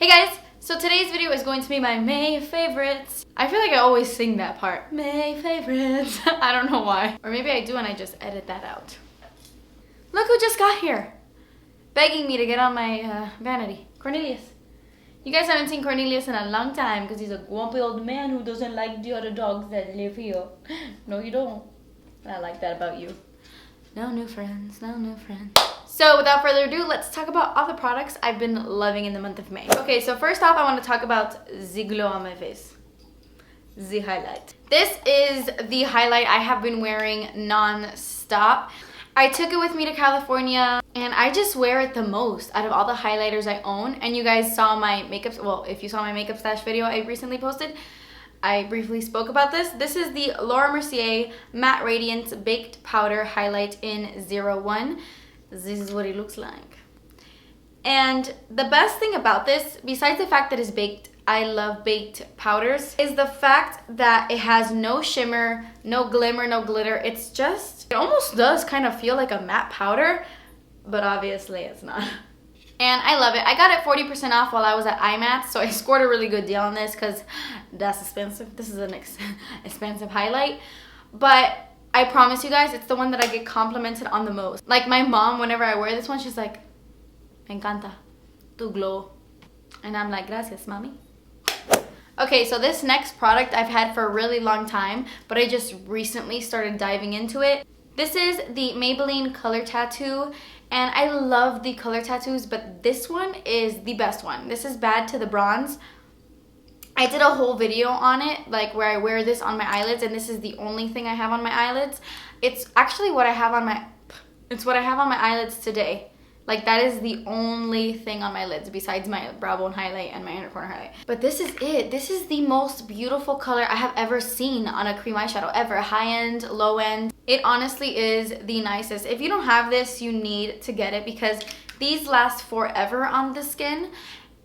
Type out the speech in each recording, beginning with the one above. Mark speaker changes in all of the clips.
Speaker 1: Hey guys, so today's video is going to be my May favorites. I feel like I always sing that part. May favorites. I don't know why. Or maybe I do and I just edit that out. Look who just got here. Begging me to get on my vanity. Cornelius. You guys haven't seen Cornelius in a long time because he's a grumpy old man who doesn't like the other dogs that live here. No, you don't. I like that about you. No new friends, no new friends. So without further ado, let's talk about all the products I've been loving in the month of May. Okay, so first off, I want to talk about the glow on my face. The highlight. This is the highlight I have been wearing non-stop. I took it with me to California and I just wear it the most out of all the highlighters I own. And you guys saw my makeup, well, if you saw my makeup stash video I recently posted, I briefly spoke about this. This is the Laura Mercier Matte Radiance Baked Powder Highlight in 01. This is what it looks like. And the best thing about this, besides the fact that it's baked, I love baked powders, is the fact that it has no shimmer, no glimmer, no glitter. It's just, it almost does kind of feel like a matte powder, but obviously it's not. And I love it. I got it 40% off while I was at IMATS, so I scored a really good deal on this because that's expensive. This is an expensive highlight. But I promise you guys, it's the one that I get complimented on the most. Like my mom, whenever I wear this one, she's like, me encanta, tu glow. And I'm like, gracias, mami. Okay, so this next product I've had for a really long time, but I just recently started diving into it. This is the Maybelline Color Tattoo, and I love the color tattoos, but this one is the best one. This is Bad to the Bronze. I did a whole video on it, like where I wear this on my eyelids, and this is the only thing I have on my eyelids. It's actually what I have on my, eyelids today. Like that is the only thing on my lids besides my brow bone highlight and my inner corner highlight. But this is it. This is the most beautiful color I have ever seen on a cream eyeshadow ever. High end, low end. It honestly is the nicest. If you don't have this, you need to get it because these last forever on the skin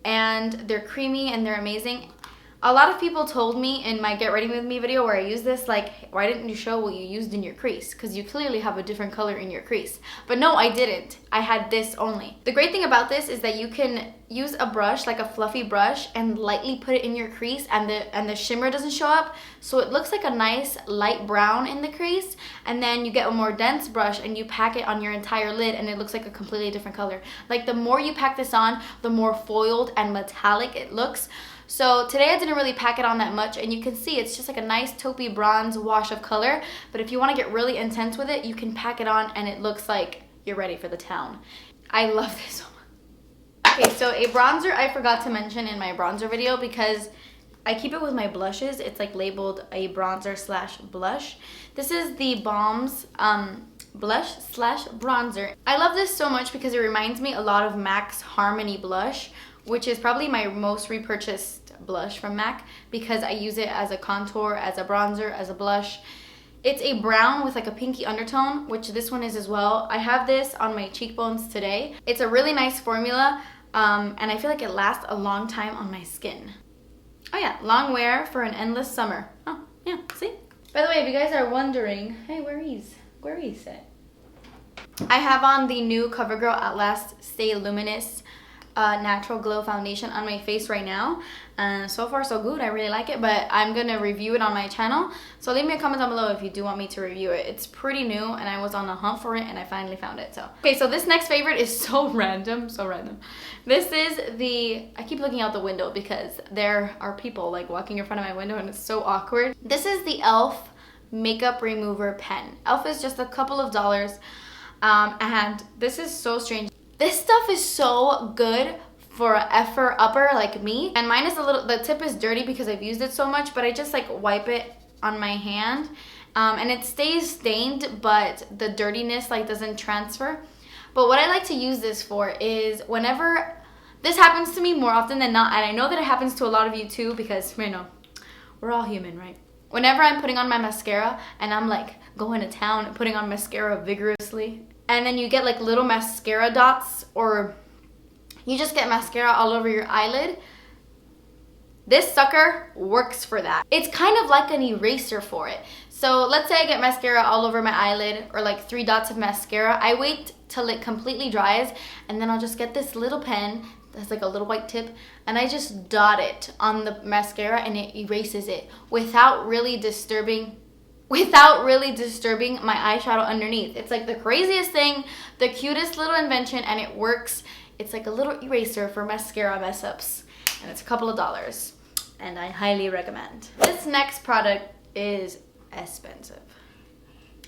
Speaker 1: and they're creamy and they're amazing. A lot of people told me in my Get Ready With Me video where I use this, like, why didn't you show what you used in your crease? Because you clearly have a different color in your crease. But no, I didn't. I had this only. The great thing about this is that you can use a brush, like a fluffy brush, and lightly put it in your crease and the shimmer doesn't show up. So it looks like a nice light brown in the crease. And then you get a more dense brush and you pack it on your entire lid and it looks like a completely different color. Like the more you pack this on, the more foiled and metallic it looks. So today I didn't really pack it on that much and you can see it's just like a nice taupey bronze wash of color. But if you want to get really intense with it, you can pack it on and it looks like you're ready for the town. I love this so much. Okay, so a bronzer I forgot to mention in my bronzer video because I keep it with my blushes. It's like labeled a bronzer slash blush. This is the Balm's blush slash bronzer. I love this so much because it reminds me a lot of MAC's Harmony blush, which is probably my most repurchased blush from MAC because I use it as a contour, as a bronzer, as a blush. It's a brown with like a pinky undertone, which this one is as well. I have this on my cheekbones today. It's a really nice formula and I feel like it lasts a long time on my skin. Oh yeah, long wear for an endless summer. Oh yeah, see? By the way, if you guys are wondering, hey, where is it? I have on the new Covergirl Outlast Stay Luminous Natural Glow Foundation on my face right now. So far so good, I really like it, but I'm gonna review it on my channel. So leave me a comment down below if you do want me to review it. It's pretty new and I was on a hunt for it and I finally found it. So okay, so this next favorite is so random. This is the, I keep looking out the window because there are people like walking in front of my window and it's so awkward. This is the e.l.f. Makeup Remover Pen. e.l.f. is just a couple of dollars and this is so strange. This stuff is so good for an effer upper like me. And mine is a little, the tip is dirty because I've used it so much, but I just like wipe it on my hand. And it stays stained, but the dirtiness like doesn't transfer. But what I like to use this for is whenever, this happens to me more often than not, and I know that it happens to a lot of you too because, you know, we're all human, right? Whenever I'm putting on my mascara and I'm like going to town and putting on mascara vigorously, and then you get like little mascara dots or you just get mascara all over your eyelid, this sucker works for that. It's kind of like an eraser for it. So let's say I get mascara all over my eyelid or like 3 dots of mascara. I wait till it completely dries and then I'll just get this little pen that's like a little white tip, and I just dot it on the mascara and it erases it without really disturbing my eyeshadow underneath. It's like the craziest thing, the cutest little invention, and it works. It's like a little eraser for mascara mess ups, and it's a couple of dollars, and I highly recommend. This next product is expensive.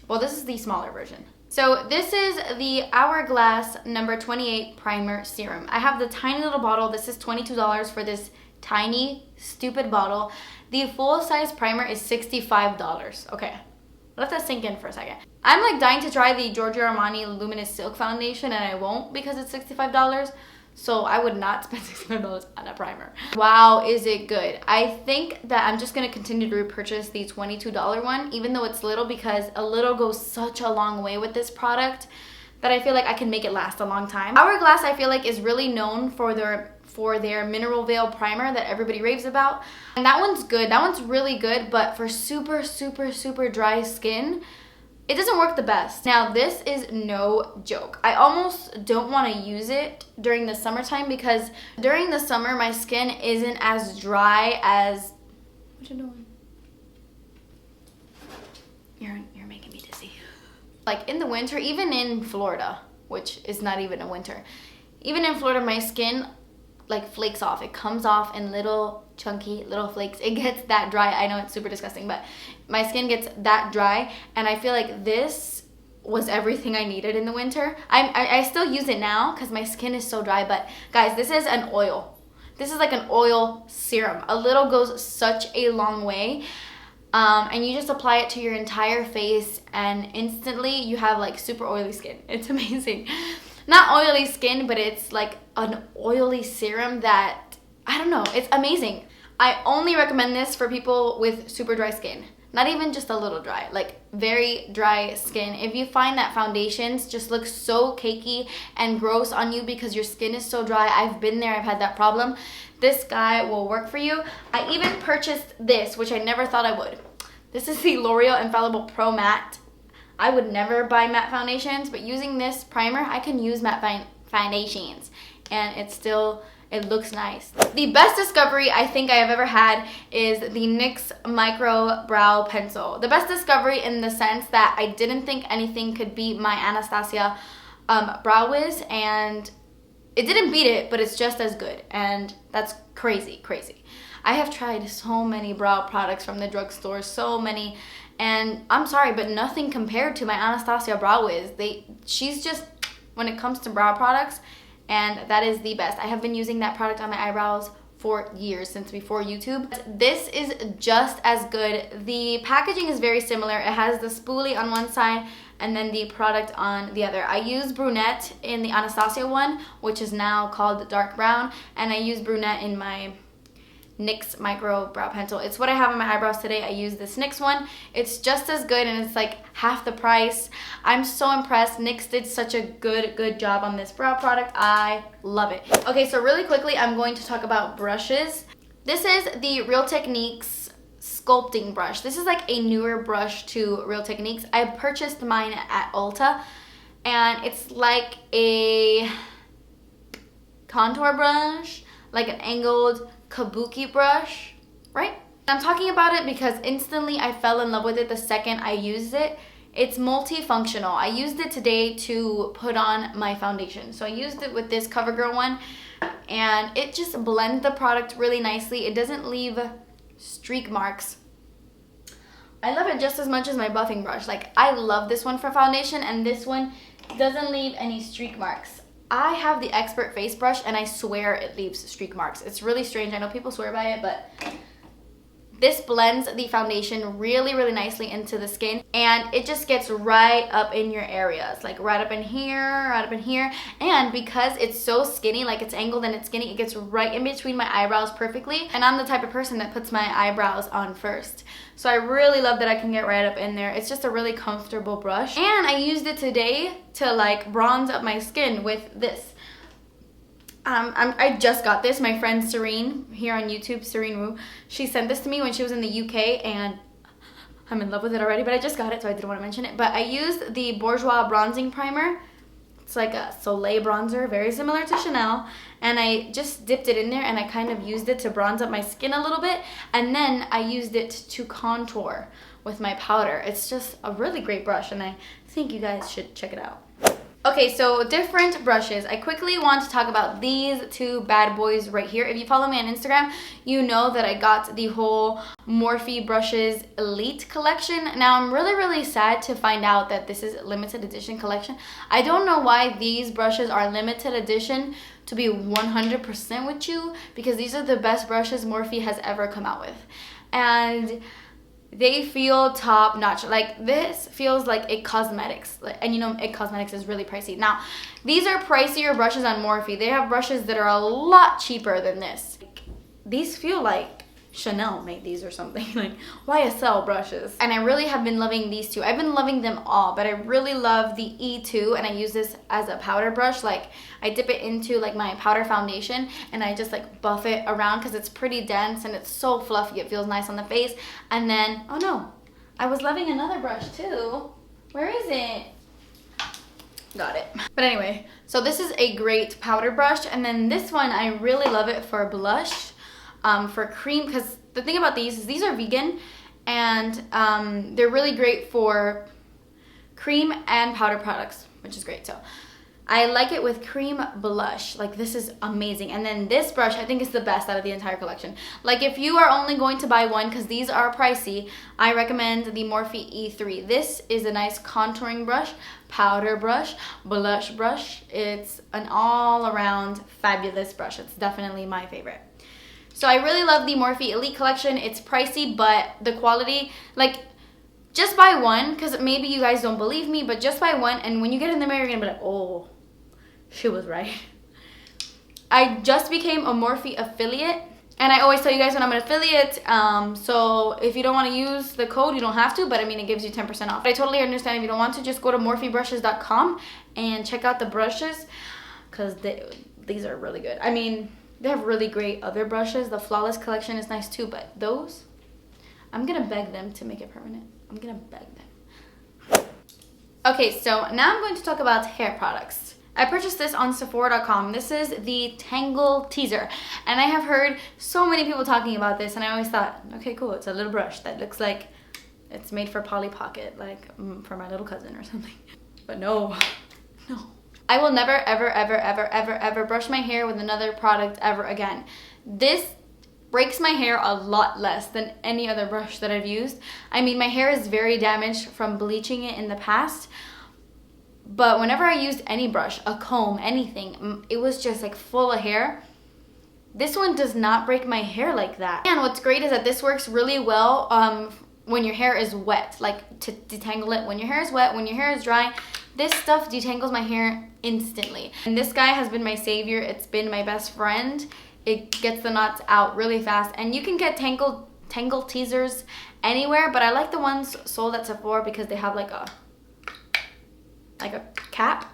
Speaker 1: Well, this is the smaller version. So this is the Hourglass number 28 primer serum. I have the tiny little bottle. This is $22 for this tiny stupid bottle. The full size primer is $65. Okay, let that sink in for a second. I'm like dying to try the Giorgio Armani Luminous Silk Foundation, and I won't because it's $65. So I would not spend $65 on a primer. Wow, is it good. I think that I'm just gonna continue to repurchase the $22 one, even though it's little, because a little goes such a long way with this product that I feel like I can make it last a long time. Hourglass, I feel like, is really known for their Mineral Veil primer that everybody raves about. And that one's good, that one's really good, but for super, super, super dry skin, it doesn't work the best. Now, this is no joke. I almost don't want to use it during the summertime because during the summer, my skin isn't as dry as... What you doing? You're making me dizzy. Like in the winter, even in Florida, which is not even a winter, even in Florida, my skin like flakes off. It comes off in little chunky little flakes. It gets that dry. I know it's super disgusting, but my skin gets that dry, and I feel like this was everything I needed in the winter. I still use it now because my skin is so dry, but guys, this is an oil. This is like an oil serum. A little goes such a long way. And you just apply it to your entire face and instantly you have like super oily skin. It's amazing. Not oily skin, but it's like an oily serum that, I don't know, it's amazing. I only recommend this for people with super dry skin. Not even just a little dry, like very dry skin. If you find that foundations just look so cakey and gross on you because your skin is so dry, I've been there, I've had that problem, this guy will work for you. I even purchased this, which I never thought I would. This is the L'Oreal Infallible Pro Matte. I would never buy matte foundations, but using this primer, I can use matte foundations and it looks nice. The best discovery I think I have ever had is the NYX Micro Brow Pencil. The best discovery in the sense that I didn't think anything could beat my Anastasia Brow Wiz, and it didn't beat it, but it's just as good, and that's crazy, crazy. I have tried so many brow products from the drugstore, so many, and I'm sorry, but nothing compared to my Anastasia Brow Wiz. She's just, when it comes to brow products, and that is the best. I have been using that product on my eyebrows for years, since before YouTube. This is just as good. The packaging is very similar. It has the spoolie on one side and then the product on the other. I use Brunette in the Anastasia one, which is now called dark brown, and I use Brunette in my NYX Micro Brow Pencil. It's what I have on my eyebrows today. I use this NYX one. It's just as good and it's like half the price. I'm so impressed. NYX did such a good job on this brow product. I love it. Okay, so really quickly, I'm going to talk about brushes. This is the Real Techniques Sculpting brush. This is like a newer brush to Real Techniques. I purchased mine at Ulta, and it's like a contour brush, like an angled kabuki brush, right? I'm talking about it because instantly I fell in love with it the second I used it. It's multifunctional. I used it today to put on my foundation. So I used it with this CoverGirl one, and it just blends the product really nicely. It doesn't leave streak marks. I love it just as much as my buffing brush. Like, I love this one for foundation, and this one doesn't leave any streak marks. I have the Expert face brush, and I swear it leaves streak marks. It's really strange. I know people swear by it, but this blends the foundation really nicely into the skin, and it just gets right up in your areas, like right up in here, right up in here. And because it's so skinny, like it's angled and it's skinny, it gets right in between my eyebrows perfectly. And I'm the type of person that puts my eyebrows on first. So I really love that I can get right up in there. It's just a really comfortable brush. And I used it today to like bronze up my skin with this. I just got this. My friend Serene here on YouTube, Serene Wu, she sent this to me when she was in the UK, and I'm in love with it already, but I just got it, so I didn't want to mention it. But I used the Bourjois bronzing primer. It's like a Soleil bronzer, very similar to Chanel, and I just dipped it in there and I kind of used it to bronze up my skin a little bit, and then I used it to contour with my powder. It's just a really great brush and I think you guys should check it out. Okay, so different brushes. I quickly want to talk about these two bad boys right here. If you follow me on Instagram, you know that I got the whole Morphe brushes Elite collection. Now, I'm really sad to find out that this is limited edition collection. I don't know why these brushes are limited edition, to be 100% with you, because these are the best brushes Morphe has ever come out with. And they feel top notch. Like, this feels like it Cosmetics, and you know it Cosmetics is really pricey. Now, these are pricier brushes on Morphe. They have brushes that are a lot cheaper than this. These feel like Chanel made these or something, like YSL brushes. And I really have been loving these two. I've been loving them all, but I really love the E2, and I use this as a powder brush. Like, I dip it into like my powder foundation and I just like buff it around because it's pretty dense and it's so fluffy. It feels nice on the face. And then, oh no, I was loving another brush too. Where is it? Got it. But anyway, so this is a great powder brush, and then this one, I really love it for blush. For cream, because the thing about these is these are vegan, and they're really great for cream and powder products, which is great. So I like it with cream blush. Like, this is amazing. And then this brush I think is the best out of the entire collection. Like, if you are only going to buy one, because these are pricey, I recommend the Morphe E3. This is a nice contouring brush, powder brush, blush brush. It's an all-around fabulous brush. It's definitely my favorite. So I really love the Morphe Elite collection. It's pricey, but the quality, like, just buy one, because maybe you guys don't believe me, but just buy one, and when you get in the mirror, you're gonna be like, oh, she was right. I just became a Morphe affiliate, and I always tell you guys when I'm an affiliate, so if you don't want to use the code, you don't have to, but I mean, it gives you 10% off. But I totally understand if you don't want to. Just go to morphebrushes.com and check out the brushes, because these are really good. I mean, they have really great other brushes. The Flawless collection is nice too, but those, I'm gonna beg them to make it permanent. I'm gonna beg them. Okay, so now I'm going to talk about hair products. I purchased this on Sephora.com. This is the Tangle Teezer, and I have heard so many people talking about this, and I always thought, okay, cool, it's a little brush that looks like it's made for Polly Pocket, like for my little cousin or something. But no, no. I will never, ever brush my hair with another product ever again. This breaks my hair a lot less than any other brush that I've used. I mean, my hair is very damaged from bleaching it in the past, but whenever I used any brush, a comb, anything, it was just like full of hair. This one does not break my hair like that. And what's great is that this works really well when your hair is wet, like to detangle it. When your hair is wet, when your hair is dry, this stuff detangles my hair instantly. And this guy has been my savior. It's been my best friend. It gets the knots out really fast. And you can get Tangle Teezers anywhere, but I like the ones sold at Sephora because they have like a cap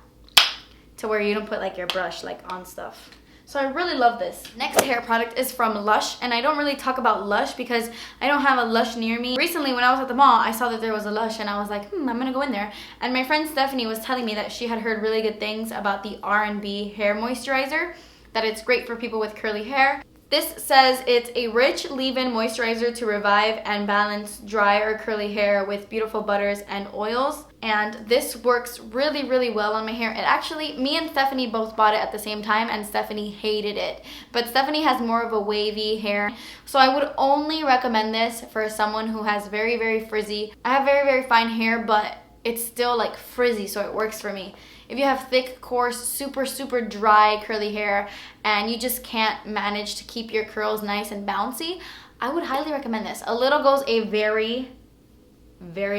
Speaker 1: to where you don't put like your brush like on stuff. So I really love this. Next hair product is from Lush, and I don't really talk about Lush because I don't have a Lush near me. Recently when I was at the mall, I saw that there was a Lush and I was like, I'm gonna go in there. And my friend Stephanie was telling me that she had heard really good things about the R&B hair moisturizer, that it's great for people with curly hair. This says it's a rich leave-in moisturizer to revive and balance dry or curly hair with beautiful butters and oils. And this works really well on my hair. It actually, me and Stephanie both bought it at the same time, and Stephanie hated it. But Stephanie has more of a wavy hair. So I would only recommend this for someone who has very frizzy. I have very fine hair, but it's still like frizzy, so it works for me. If you have thick, coarse, super dry curly hair and you just can't manage to keep your curls nice and bouncy, I would highly recommend this. A little goes a very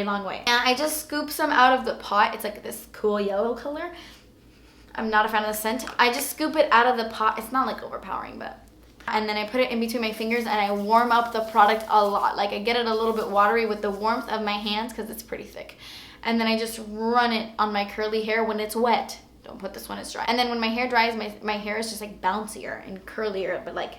Speaker 1: long way. And I just scoop some out of the pot. It's like this cool yellow color. I'm not a fan of the scent. I just scoop it out of the pot. It's not like overpowering, but... And then I put it in between my fingers and I warm up the product a lot. Like, I get it a little bit watery with the warmth of my hands because it's pretty thick. And then I just run it on my curly hair when it's wet. Don't put this when it's dry. And then when my hair dries, my hair is just like bouncier and curlier, but like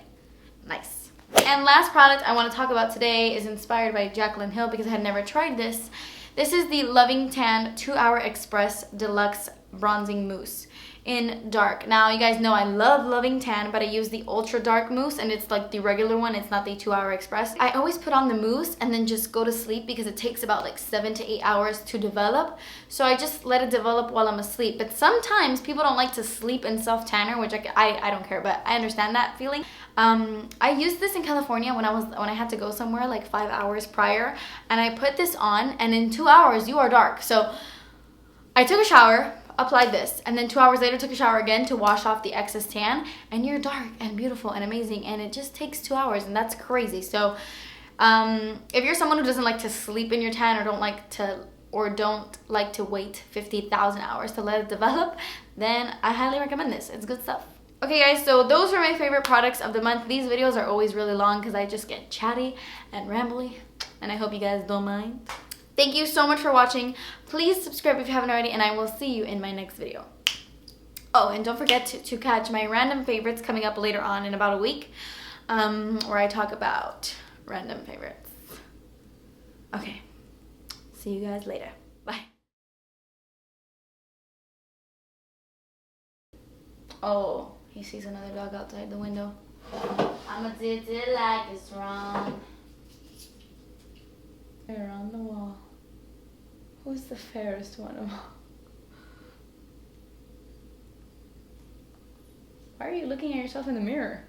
Speaker 1: nice. And last product I want to talk about today is inspired by Jaclyn Hill because I had never tried this. This is the Loving Tan 2 Hour Express Deluxe Bronzing Mousse. in dark. Now you guys know I love loving tan, but I use the ultra dark mousse, and it's like the regular one. It's not the 2 Hour Express. I always put on the mousse and then just go to sleep because it takes about like 7 to 8 hours to develop. So I just let it develop while I'm asleep. But sometimes people don't like to sleep in self tanner, which I don't care, but I understand that feeling. I used this in California when I had to go somewhere like 5 hours prior, and I put this on, and in 2 hours you are dark. So I took a shower, applied this, and then 2 hours later took a shower again to wash off the excess tan, and you're dark and beautiful and amazing, and it just takes 2 hours, and that's crazy. So if you're someone who doesn't like to sleep in your tan, or don't like to wait 50,000 hours to let it develop, then I highly recommend this. It's good stuff. Okay guys, so those are my favorite products of the month. These videos are always really long because I just get chatty and rambly, and I hope you guys don't mind. Thank you so much for watching. Please subscribe if you haven't already, and I will see you in my next video. Oh, and don't forget to catch my random favorites coming up later on in about a week, where I talk about random favorites. Okay, see you guys later. Bye. Oh, he sees another dog outside the window. I'ma do it like it's wrong. They're on the wall. Who's the fairest one of all? Why are you looking at yourself in the mirror?